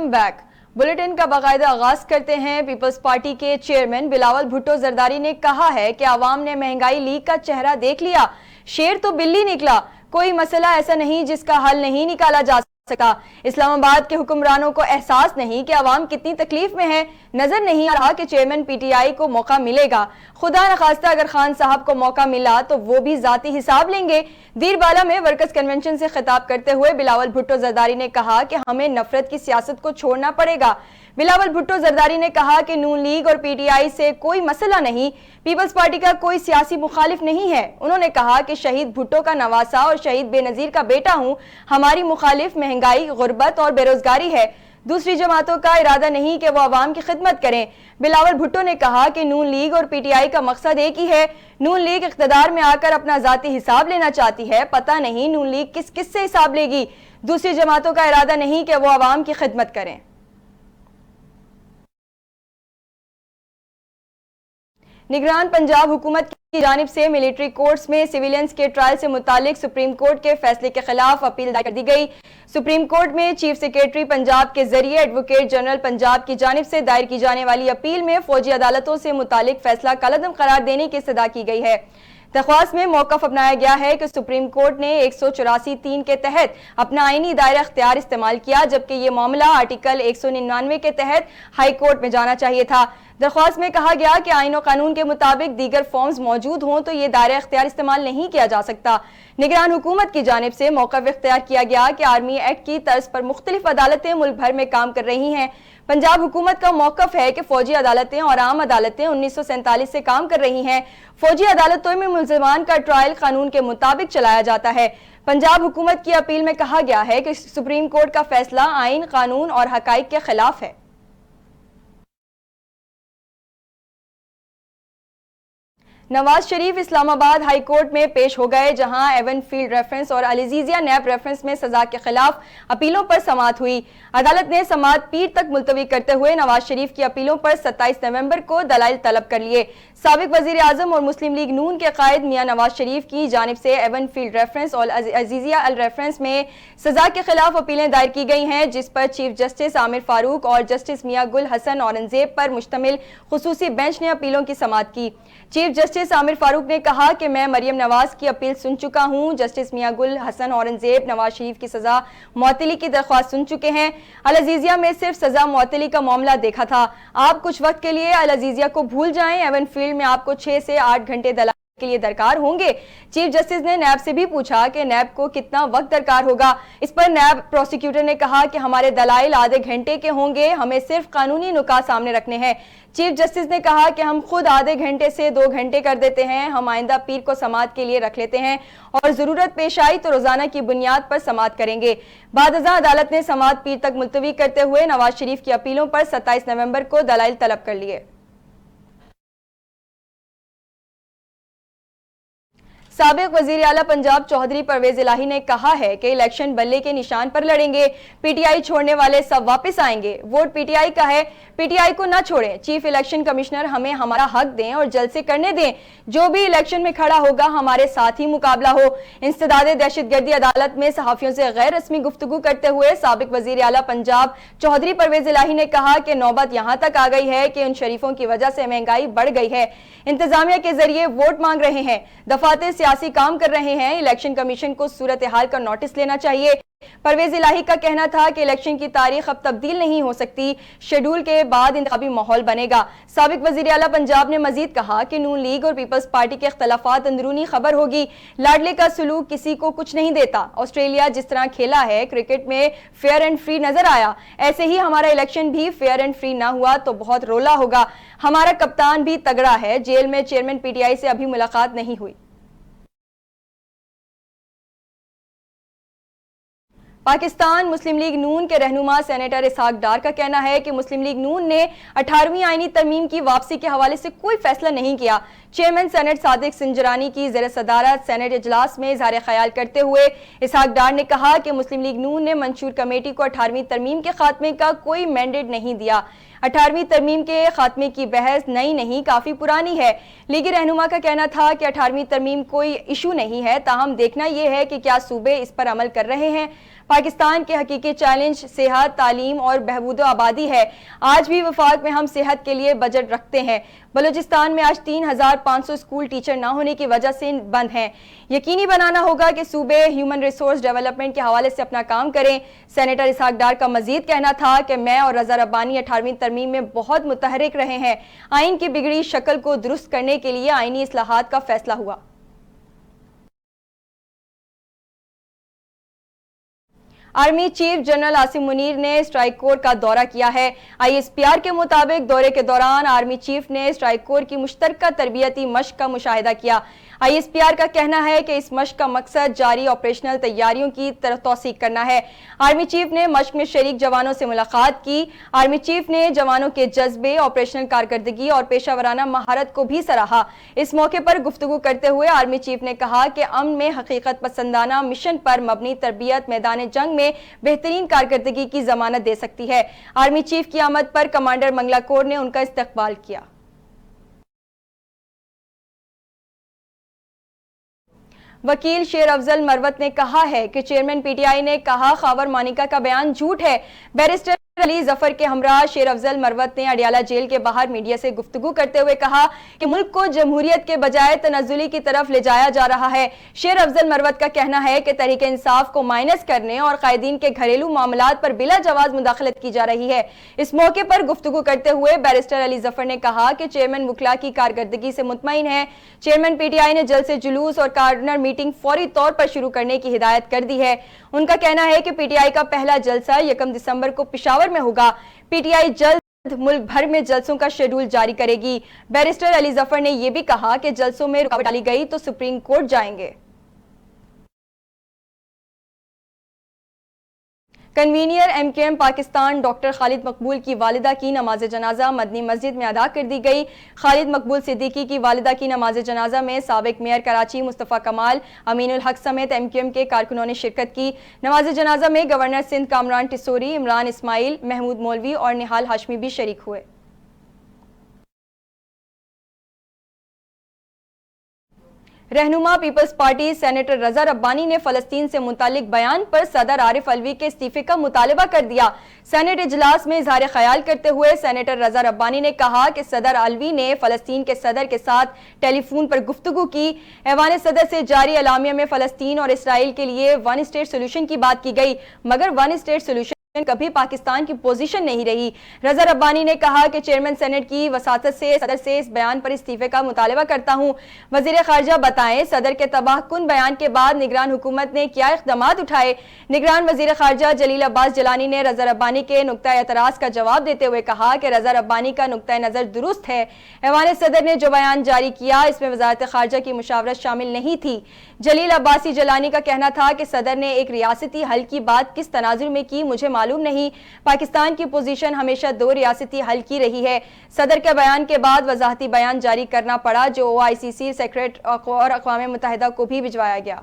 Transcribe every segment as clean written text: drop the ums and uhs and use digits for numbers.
Welcome back. Bulletin کا باقاعدہ آغاز کرتے ہیں۔ پیپلز پارٹی کے چیئرمین بلاول بھٹو زرداری نے کہا ہے کہ عوام نے مہنگائی لیگ کا چہرہ دیکھ لیا، شیر تو بلی نکلا، کوئی مسئلہ ایسا نہیں جس کا حل نہیں نکالا جا سکا۔ اسلام آباد کے حکمرانوں کو احساس نہیں کہ عوام کتنی تکلیف میں ہے، نظر نہیں آ رہا کہ چیئرمین پی ٹی آئی کو موقع ملے گا۔ خدا نخواستہ اگر خان صاحب کو موقع ملا تو وہ بھی ذاتی حساب لیں گے۔ دیر بالا میں ورکرز کنونشن سے خطاب کرتے ہوئے بلاول بھٹو زرداری نے کہا کہ ہمیں نفرت کی سیاست کو چھوڑنا پڑے گا۔ بلاول بھٹو زرداری نے کہا کہ نون لیگ اور پی ٹی آئی سے کوئی مسئلہ نہیں، پیپلز پارٹی کا کوئی سیاسی مخالف نہیں ہے۔ انہوں نے کہا کہ شہید بھٹو کا نواسا اور شہید بے نظیر کا بیٹا ہوں، ہماری مخالف مہنگائی، غربت اور بے روزگاری ہے۔ دوسری جماعتوں کا ارادہ نہیں کہ وہ عوام کی خدمت کریں۔ بلاول بھٹو نے کہا کہ نون لیگ اور پی ٹی آئی کا مقصد ایک ہی ہے۔ نون لیگ اقتدار میں آ کر اپنا ذاتی حساب لینا چاہتی ہے، پتہ نہیں نون لیگ کس سے حساب لے گی۔ دوسری جماعتوں کا ارادہ نہیں کہ وہ عوام کی خدمت کریں۔ نگران پنجاب حکومت کی جانب سے ملٹری کورٹس میں سیویلینز کے ٹرائل سے متعلق سپریم کورٹ کے فیصلے کے خلاف اپیل دائر کر دی گئی۔ سپریم کورٹ میں چیف سیکریٹری پنجاب کے ذریعے ایڈوکیٹ جنرل پنجاب کی جانب سے دائر کی جانے والی اپیل میں فوجی عدالتوں سے متعلق فیصلہ کالعدم قرار دینے کی استدعا کی گئی ہے۔ درخواست میں موقف اپنایا گیا ہے کہ سپریم کورٹ نے 184(3) کے تحت اپنا آئینی دائرہ اختیار استعمال کیا، جبکہ یہ معاملہ آرٹیکل 199 کے تحت ہائی کورٹ میں جانا چاہیے تھا۔ درخواست میں کہا گیا کہ آئین و قانون کے مطابق دیگر فارمز موجود ہوں تو یہ دائرہ اختیار استعمال نہیں کیا جا سکتا۔ نگران حکومت کی جانب سے موقف اختیار کیا گیا کہ آرمی ایکٹ کی طرز پر مختلف عدالتیں ملک بھر میں کام کر رہی ہیں۔ پنجاب حکومت کا موقف ہے کہ فوجی عدالتیں اور عام عدالتیں 1947 سے کام کر رہی ہیں۔ فوجی عدالتوں میں ملزمان کا ٹرائل قانون کے مطابق چلایا جاتا ہے۔ پنجاب حکومت کی اپیل میں کہا گیا ہے کہ سپریم کورٹ کا فیصلہ آئین، قانون اور حقائق کے خلاف ہے۔ نواز شریف اسلام آباد ہائی کورٹ میں پیش ہو گئے، جہاں ایون فیلڈ ریفرنس اور العزیزیہ نیب ریفرنس میں سزا کے خلاف اپیلوں پر سماعت ہوئی۔ عدالت نے سماعت پیر تک ملتوی کرتے ہوئے نواز شریف کی اپیلوں پر 27 نومبر کو دلائل طلب کر لیے۔ سابق وزیر اعظم اور مسلم لیگ نون کے قائد میاں نواز شریف کی جانب سے ایون فیلڈ ریفرنس اور العزیزیہ الریفرنس میں سزا کے خلاف اپیلیں دائر کی گئی ہیں، جس پر چیف جسٹس عامر فاروق اور جسٹس میاں گل حسن اورنگزیب پر مشتمل خصوصی بینچ نے اپیلوں کی سماعت کی۔ چیف جسٹس عامر فاروق نے کہا کہ میں مریم نواز کی اپیل سن چکا ہوں۔ جسٹس میاں گل حسن اورنگزیب نواز شریف کی سزا معطلی کی درخواست سن چکے ہیں۔ العزیزیہ میں صرف سزا معطلی کا معاملہ دیکھا تھا۔ آپ کچھ وقت کے لیے العزیزیہ کو بھول جائیں، ایون فیلڈ میں آپ کو 6 سے 8 گھنٹے دلائل کے لیے درکار ہوں گے۔ چیف جسٹس نے نیب سے بھی پوچھا کہ نیب کو کتنا وقت درکار ہوگا۔ اس پر نیب پروسیکیوٹر نے کہا کہ ہمارے دلائل آدھے گھنٹے کے ہوں گے، ہمیں صرف قانونی نکات سامنے رکھنے ہیں۔ چیف جسٹس نے کہا کہ ہم خود آدھے گھنٹے سے 2 گھنٹے کر دیتے ہیں، ہم آئندہ پیر کو سماعت کے لیے رکھ لیتے ہیں اور ضرورت پیش آئی تو روزانہ کی بنیاد پر سماعت کریں گے۔ بعد ازاں عدالت نے سماعت پیر تک ملتوی کرتے ہوئے نواز شریف کی اپیلوں پر 27 نومبر کو دلائل طلب کر لیے۔ سابق وزیر اعلیٰ پنجاب چودھری پرویز الہی نے کہا ہے کہ الیکشن بلے کے نشان پر لڑیں گے، پی ٹی آئی چھوڑنے والے سب واپس آئیں گے، ووٹ پی ٹی آئی کا ہے، پی ٹی آئی کو نہ چھوڑیں، چیف الیکشن کمشنر ہمیں ہمارا حق دیں اور جلسے کرنے دیں، جو بھی الیکشن میں کھڑا ہوگا ہمارے ساتھ ہی مقابلہ ہو۔ انسداد دہشت گردی عدالت میں صحافیوں سے غیر رسمی گفتگو کرتے ہوئے سابق وزیر اعلیٰ پنجاب چودھری پرویز الہی نے کہا کہ نوبت یہاں تک آ گئی ہے کہ ان شریفوں کی وجہ سے مہنگائی بڑھ گئی ہے، انتظامیہ کے ذریعے ووٹ مانگ رہے ہیں، دفاتر سیاسی کام کر رہے ہیں، الیکشن کمیشن کو صورتحال کا نوٹس لینا چاہیے۔ پرویز الہی کا کہنا تھا کہ الیکشن کی تاریخ اب تبدیل نہیں ہو سکتی، شیڈول کے بعد انتخابی ماحول بنے گا۔ سابق وزیر اعلیٰ پنجاب نے مزید کہا کہ نون لیگ اور پیپلز پارٹی کے اختلافات اندرونی خبر ہوگی، لاڈلے کا سلوک کسی کو کچھ نہیں دیتا، آسٹریلیا جس طرح کھیلا ہے، کرکٹ میں فیئر اینڈ فری نظر آیا، ایسے ہی ہمارا الیکشن بھی فیئر اینڈ فری نہ ہوا تو بہت رولا ہوگا۔ ہمارا کپتان بھی تگڑا ہے، جیل میں چیئرمین پی ٹی آئی سے ابھی ملاقات نہیں ہوئی۔ پاکستان مسلم لیگ نون کے رہنما سینیٹر اسحاق ڈار کا کہنا ہے کہ مسلم لیگ نون نے 18ویں آئینی ترمیم کی واپسی کے حوالے سے کوئی فیصلہ نہیں کیا۔ چیئرمین سینٹ صادق سنجرانی کی زیر صدارت سینٹ اجلاس میں اظہار خیال کرتے ہوئے اسحاق ڈار نے کہا کہ مسلم لیگ نون نے منشور کمیٹی کو 18ویں ترمیم کے خاتمے کا کوئی مینڈیٹ نہیں دیا۔ 18ویں ترمیم کے خاتمے کی بحث نئی نہیں، کافی پرانی ہے۔ لیگی رہنما کا کہنا تھا کہ 18ویں ترمیم کوئی ایشو نہیں ہے، تاہم دیکھنا یہ ہے کہ کیا صوبے اس پر عمل کر رہے ہیں۔ پاکستان کے حقیقی چیلنج صحت، تعلیم اور بہبود و آبادی ہے۔ آج بھی وفاق میں ہم صحت کے لیے بجٹ رکھتے ہیں۔ بلوچستان میں آج 3500 اسکول ٹیچر نہ ہونے کی وجہ سے بند ہیں۔ یقینی بنانا ہوگا کہ صوبے ہیومن ریسورس ڈیولپمنٹ کے حوالے سے اپنا کام کریں۔ سینیٹر اسحاق ڈار کا مزید کہنا تھا کہ میں اور رضا ربانی 18ویں ترمیم میں بہت متحرک رہے ہیں۔ آئین کی بگڑی شکل کو درست کرنے کے لیے آئینی اصلاحات کا فیصلہ ہوا۔ Army chief general Asim Munir نے اسٹرائک کور کا دورہ کیا ہے۔ ISPR کے مطابق دورے کے دوران آرمی چیف نے اسٹرائک کور کی مشترکہ تربیتی مشق کا مشاہدہ کیا۔ ISPR کا کہنا ہے کہ اس مشق کا مقصد جاری آپریشنل تیاریوں کی توثیق کرنا ہے۔ آرمی چیف نے مشق میں شریک جوانوں سے ملاقات کی۔ آرمی چیف نے جوانوں کے جذبے، آپریشنل کارکردگی اور پیشہ ورانہ مہارت کو بھی سراہا۔ اس موقع پر گفتگو کرتے ہوئے آرمی چیف نے کہا کہ امن میں حقیقت پسندانہ مشن پر مبنی تربیت میدان جنگ میں بہترین کارکردگی کی ضمانت دے سکتی ہے۔ آرمی چیف کی آمد پر کمانڈر منگلا کور نے ان کا استقبال کیا۔ وکیل شیر افضل مروت نے کہا ہے کہ چیئرمین PTI نے کہا خاور مانیکا کا بیان جھوٹ ہے۔ بیرسٹر علی ظفر کے ہمراہ شیر افضل مروت نے اڈیالہ جیل کے باہر میڈیا سے گفتگو کرتے ہوئے کہا کہ ملک کو جمہوریت کے بجائے تنزلی کی طرف لے جایا جا رہا ہے۔ شیر افضل مروت کا کہنا ہے کہ تحریک انصاف کو مائنس کرنے اور قائدین کے گھریلو معاملات پر بلا جواز مداخلت کی جا رہی ہے۔ اس موقع پر گفتگو کرتے ہوئے بیرسٹر علی ظفر نے کہا کہ چیئرمین وکلا کی کارکردگی سے مطمئن ہے۔ چیئرمین PTI نے جلسے جلوس اور کارنر میٹنگ فوری طور پر شروع کرنے کی ہدایت کر دی ہے۔ ان کا کہنا ہے کہ PTI کا پہلا جلسہ 1 دسمبر کو پشاور میں ہوگا۔ PTI جلد ملک بھر میں جلسوں کا شیڈول جاری کرے گی۔ بیرسٹر علی ظفر نے یہ بھی کہا کہ جلسوں میں رکاوٹ ڈالی گئی تو سپریم کورٹ جائیں گے۔ کنوینئر MKM پاکستان ڈاکٹر خالد مقبول کی والدہ کی نماز جنازہ مدنی مسجد میں ادا کر دی گئی۔ خالد مقبول صدیقی کی والدہ کی نماز جنازہ میں سابق میئر کراچی مصطفیٰ کمال، امین الحق سمیت MKM کے کارکنوں نے شرکت کی۔ نماز جنازہ میں گورنر سندھ کامران ٹسوری، عمران اسماعیل، محمود مولوی اور نہال ہاشمی بھی شریک ہوئے۔ رہنما پیپلز پارٹی سینیٹر رضا ربانی نے فلسطین سے متعلق بیان پر صدر عارف علوی کے استعفے کا مطالبہ کر دیا۔ سینیٹ اجلاس میں اظہار خیال کرتے ہوئے سینیٹر رضا ربانی نے کہا کہ صدر علوی نے فلسطین کے صدر کے ساتھ ٹیلی فون پر گفتگو کی۔ ایوان صدر سے جاری اعلامیہ میں فلسطین اور اسرائیل کے لیے ون اسٹیٹ سولوشن کی بات کی گئی، مگر ون اسٹیٹ سولوشن کبھی پاکستان کی پوزیشن نہیں رہی۔ رضا ربانی نے کہا کہ چیئرمین سینٹ کی وساطت سے صدر سے اس بیان پر استعفے کا مطالبہ کرتا ہوں۔ وزیر خارجہ بتائیں صدر کے تباہ کن بیان کے بعد نگران حکومت نے کیا اقدامات اٹھائے؟ نگران وزیر خارجہ جلیل عباس جیلانی نے رضا ربانی کے نقطہ اعتراض کا جواب دیتے ہوئے کہا کہ رضا ربانی کا نقطہ نظر درست ہے۔ ایوان صدر نے جو بیان جاری کیا اس میں وزارت خارجہ کی مشاورت شامل نہیں تھی۔ جلیل عباسی جیلانی کا کہنا تھا کہ صدر نے ایک ریاستی حل کی بات کس تناظر میں کی مجھے معلوم نہیں۔ پاکستان کی پوزیشن ہمیشہ 2 ریاستی حل کی رہی ہے۔ صدر کے بیان کے بعد وضاحتی بیان جاری کرنا پڑا جو OICC سیکریٹریٹ اور اقوام متحدہ کو بھی بھجوایا گیا۔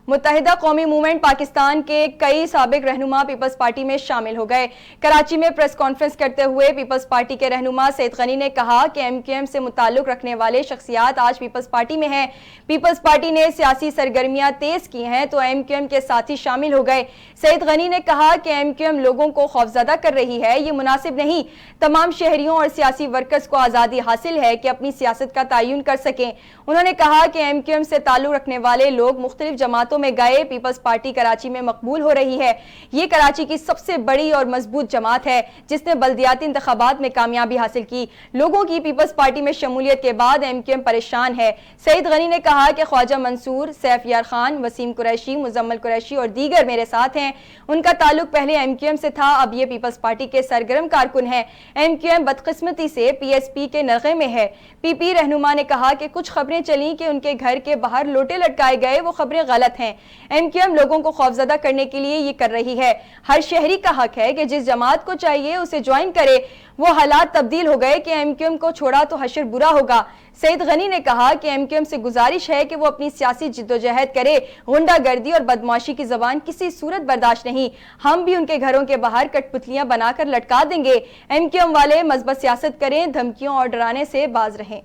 متحدہ قومی موومنٹ پاکستان کے کئی سابق رہنما پیپلز پارٹی میں شامل ہو گئے۔ کراچی میں پریس کانفرنس کرتے ہوئے پیپلز پارٹی کے رہنما سید غنی نے کہا کہ MKM سے متعلق رکھنے والے شخصیات آج پیپلز پارٹی میں ہیں۔ پیپلز پارٹی نے سیاسی سرگرمیاں تیز کی ہیں تو MKM کے ساتھی شامل ہو گئے۔ سید غنی نے کہا کہ MKM لوگوں کو خوفزدہ کر رہی ہے، یہ مناسب نہیں۔ تمام شہریوں اور سیاسی ورکرز کو آزادی حاصل ہے کہ اپنی سیاست کا تعین کر سکیں۔ انہوں نے کہا کہ MKM سے تعلق رکھنے والے لوگ مختلف جماعتوں میں گئے۔ پیپلز پارٹی کراچی میں مقبول ہو رہی ہے۔ یہ کراچی کی سب سے بڑی اور مضبوط جماعت ہے جس نے بلدیاتی انتخابات میں کامیابی حاصل کی۔ لوگوں کی پیپلز پارٹی میں شمولیت کے بعد MKM پریشان ہے۔ سعید غنی نے کہا کہ خواجہ منصور، سیف یار خان، وسیم قریشی، مزمل قریشی اور دیگر میرے ساتھ ہیں۔ ان کا تعلق پہلے MKM سے تھا، اب یہ پیپلز پارٹی کے سرگرم کارکن ہیں۔ MKM بدقسمتی سے PSP کے نغے میں ہے۔ PP رہنما نے کہا کہ کچھ خبریں چلیں کہ ان کے گھر کے باہر لوٹے لٹکائے گئے، وہ خبریں غلط ہیں۔ MKM لوگوں کو خوفزدہ کرنے کے لیے یہ کر رہی ہے۔ ہر شہری کا حق ہے کہ جس جماعت کو چاہیے اسے جوائن کرے۔ وہ حالات تبدیل ہو گئے کہ MKM کو چھوڑا تو حشر برا ہوگا۔ سعید غنی نے کہا کہ MKM سے گزارش ہے کہ وہ اپنی سیاسی جدوجہد کرے۔ غنڈہ گردی اور بدمعاشی کی زبان کسی صورت برداشت نہیں۔ ہم بھی ان کے گھروں کے باہر کٹ پتلیاں بنا کر لٹکا دیں گے۔ MKM والے مثبت سیاست کریں، دھمکیوں اور ڈرانے سے باز رہیں۔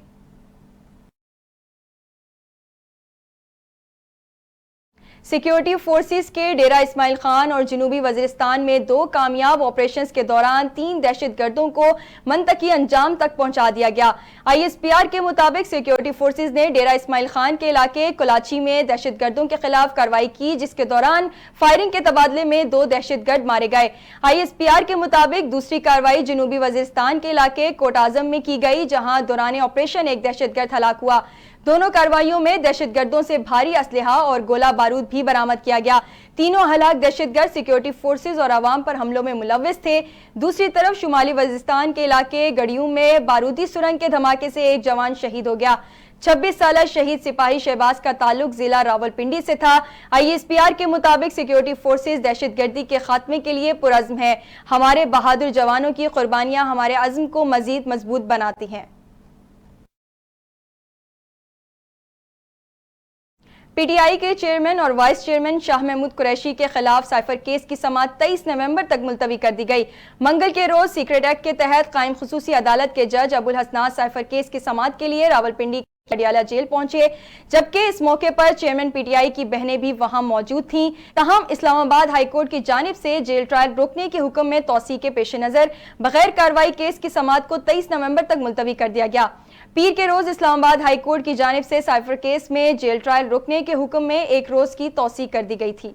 سیکیورٹی فورسز کے ڈیرہ اسماعیل خان اور جنوبی وزیرستان میں 2 کامیاب آپریشنز کے دوران 3 دہشت گردوں کو منطقی انجام تک پہنچا دیا گیا۔ ISPR کے مطابق سیکیورٹی فورسز نے ڈیرہ اسماعیل خان کے علاقے کلاچی میں دہشت گردوں کے خلاف کارروائی کی، جس کے دوران فائرنگ کے تبادلے میں 2 دہشت گرد مارے گئے۔ ISPR کے مطابق دوسری کارروائی جنوبی وزیرستان کے علاقے کوٹ اعظم میں کی گئی، جہاں دوران آپریشن ایک دہشت گرد ہلاک ہوا۔ دونوں کارروائیوں میں دہشت گردوں سے بھاری اسلحہ اور گولہ بارود بھی برآمد کیا گیا۔ تینوں ہلاک دہشت گرد سیکیورٹی فورسز اور عوام پر حملوں میں ملوث تھے۔ دوسری طرف شمالی وزیرستان کے علاقے گڑیوں میں بارودی سرنگ کے دھماکے سے ایک جوان شہید ہو گیا۔ 26 سالہ شہید سپاہی شہباز کا تعلق ضلع راولپنڈی سے تھا۔ ISPR کے مطابق سیکیورٹی فورسز دہشت گردی کے خاتمے کے لیے پرعزم ہیں۔ ہمارے بہادر جوانوں کی قربانیاں ہمارے عزم کو مزید مضبوط بناتی ہیں۔ PTI کے چیئرمین اور وائس چیئرمین شاہ محمود قریشی کے خلاف سائفر کیس کی سماعت 23 نومبر تک ملتوی کر دی گئی۔ منگل کے روز سیکریٹ ایکٹ کے تحت قائم خصوصی عدالت کے جج ابو الحسنات سائفر کیس کی سماعت کے لیے راولپنڈی اڈیالہ جیل پہنچے، جبکہ اس موقع پر چیئرمین PTI کی بہنیں بھی وہاں موجود تھیں۔ تاہم اسلام آباد ہائی کورٹ کی جانب سے جیل ٹرائل روکنے کے حکم میں توسیع کے پیش نظر بغیر کارروائی کیس کی سماعت کو 23 نومبر تک ملتوی کر دیا گیا۔ پیر کے روز اسلام آباد ہائی کورٹ کی جانب سے سائفر کیس میں جیل ٹرائل روکنے کے حکم میں 1 روز کی توسیع کر دی گئی تھی۔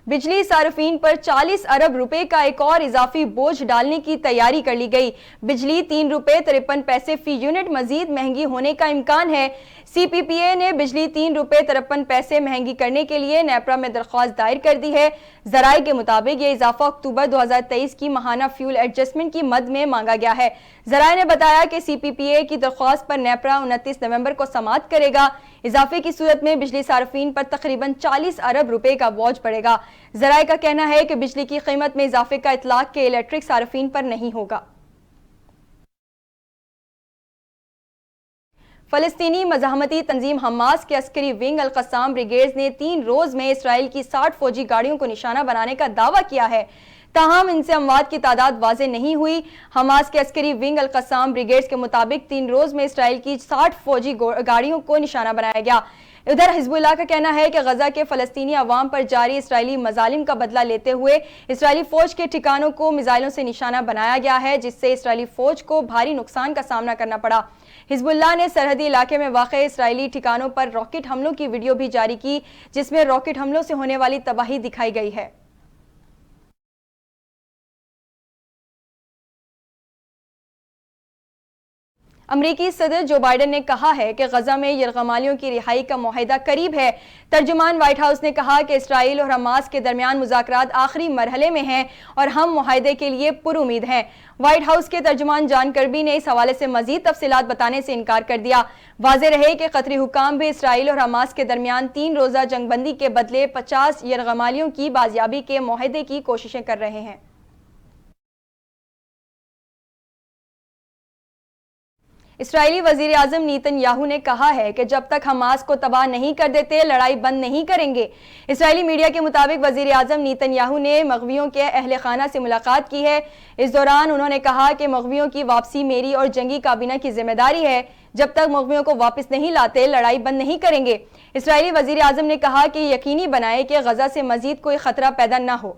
بجلی صارفین پر 40 ارب روپے کا ایک اور اضافی بوجھ ڈالنے کی تیاری کر لی گئی۔ بجلی 3 روپے 53 پیسے فی یونٹ مزید مہنگی ہونے کا امکان ہے۔ CPPA نے بجلی 3 روپے 53 پیسے مہنگی کرنے کے لیے نیپرا میں درخواست دائر کر دی ہے۔ ذرائع کے مطابق یہ اضافہ اکتوبر 2023 کی ماہانہ فیول ایڈجسٹمنٹ کی مد میں مانگا گیا ہے۔ ذرائع نے بتایا کہ CPPA کی درخواست پر نیپرا 29 نومبر کو سماعت کرے گا۔ اضافے کی صورت میں بجلی صارفین پر تقریباً 40 ارب روپے کا بوجھ پڑے گا۔ ذرائع کا کہنا ہے کہ بجلی کی قیمت میں اضافے کا اطلاق کے الیکٹرک صارفین پر نہیں ہوگا۔ فلسطینی مزاحمتی تنظیم حماس کے عسکری ونگ القسام بریگیڈز نے 3 روز میں اسرائیل کی 60 فوجی گاڑیوں کو نشانہ بنانے کا دعویٰ کیا ہے، تاہم ان سے اموات کی تعداد واضح نہیں ہوئی۔ حماس کے عسکری ونگ القسام بریگیڈز کے مطابق 3 روز میں اسرائیل کی 60 فوجی گاڑیوں کو نشانہ بنایا گیا۔ ادھر حزب اللہ کا کہنا ہے کہ غزہ کے فلسطینی عوام پر جاری اسرائیلی مظالم کا بدلہ لیتے ہوئے اسرائیلی فوج کے ٹھکانوں کو میزائلوں سے نشانہ بنایا گیا ہے، جس سے اسرائیلی فوج کو بھاری نقصان کا سامنا کرنا پڑا۔ حزب اللہ نے سرحدی علاقے میں واقع اسرائیلی ٹھکانوں پر راکٹ حملوں کی ویڈیو بھی جاری کی، جس میں راکٹ حملوں سے ہونے والی تباہی دکھائی گئی ہے۔ امریکی صدر جو بائیڈن نے کہا ہے کہ غزہ میں یرغمالیوں کی رہائی کا معاہدہ قریب ہے۔ ترجمان وائٹ ہاؤس نے کہا کہ اسرائیل اور حماس کے درمیان مذاکرات آخری مرحلے میں ہیں اور ہم معاہدے کے لیے پر امید ہیں۔ وائٹ ہاؤس کے ترجمان جان کربی نے اس حوالے سے مزید تفصیلات بتانے سے انکار کر دیا۔ واضح رہے کہ قطری حکام بھی اسرائیل اور حماس کے درمیان 3 روزہ جنگ بندی کے بدلے 50 یرغمالیوں کی بازیابی کے معاہدے کی کوششیں کر رہے ہیں۔ اسرائیلی وزیر اعظم نیتن یاہو نے کہا ہے کہ جب تک حماس کو تباہ نہیں کر دیتے لڑائی بند نہیں کریں گے۔ اسرائیلی میڈیا کے مطابق وزیر اعظم نیتن یاہو نے مغویوں کے اہل خانہ سے ملاقات کی ہے۔ اس دوران انہوں نے کہا کہ مغویوں کی واپسی میری اور جنگی کابینہ کی ذمہ داری ہے۔ جب تک مغویوں کو واپس نہیں لاتے لڑائی بند نہیں کریں گے۔ اسرائیلی وزیر اعظم نے کہا کہ یقینی بنائے کہ غزہ سے مزید کوئی خطرہ پیدا نہ ہو۔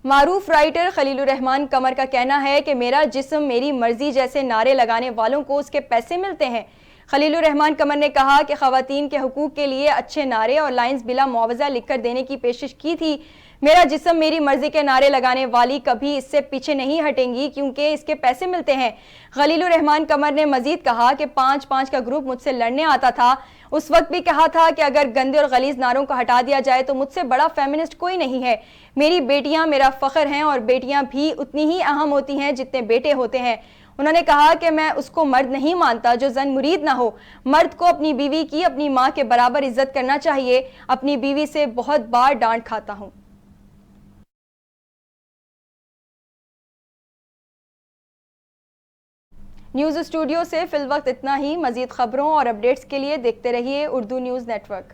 معروف رائٹر خلیل الرحمان قمر کا کہنا ہے کہ میرا جسم میری مرضی جیسے نعرے لگانے والوں کو اس کے پیسے ملتے ہیں۔ خلیل الرحمان قمر نے کہا کہ خواتین کے حقوق کے لیے اچھے نعرے اور لائنز بلا معاوضہ لکھ کر دینے کی پیشکش کی تھی۔ میرا جسم میری مرضی کے نعرے لگانے والی کبھی اس سے پیچھے نہیں ہٹیں گی کیونکہ اس کے پیسے ملتے ہیں۔ خلیل الرحمان قمر نے مزید کہا کہ 5-5 کا گروپ مجھ سے لڑنے آتا تھا، اس وقت بھی کہا تھا کہ اگر گندے اور غلیظ نعروں کو ہٹا دیا جائے تو مجھ سے بڑا فیمنسٹ کوئی نہیں ہے۔ میری بیٹیاں میرا فخر ہیں اور بیٹیاں بھی اتنی ہی اہم ہوتی ہیں جتنے بیٹے ہوتے ہیں۔ انہوں نے کہا کہ میں اس کو مرد نہیں مانتا جو زن مرید نہ ہو۔ مرد کو اپنی بیوی کی اپنی ماں کے برابر عزت کرنا چاہیے۔ اپنی بیوی سے بہت بار ڈانٹ کھاتا ہوں۔ نیوز اسٹوڈیو سے فی الوقت اتنا ہی۔ مزید خبروں اور اپڈیٹس کے لیے دیکھتے رہیے اردو نیوز نیٹ ورک۔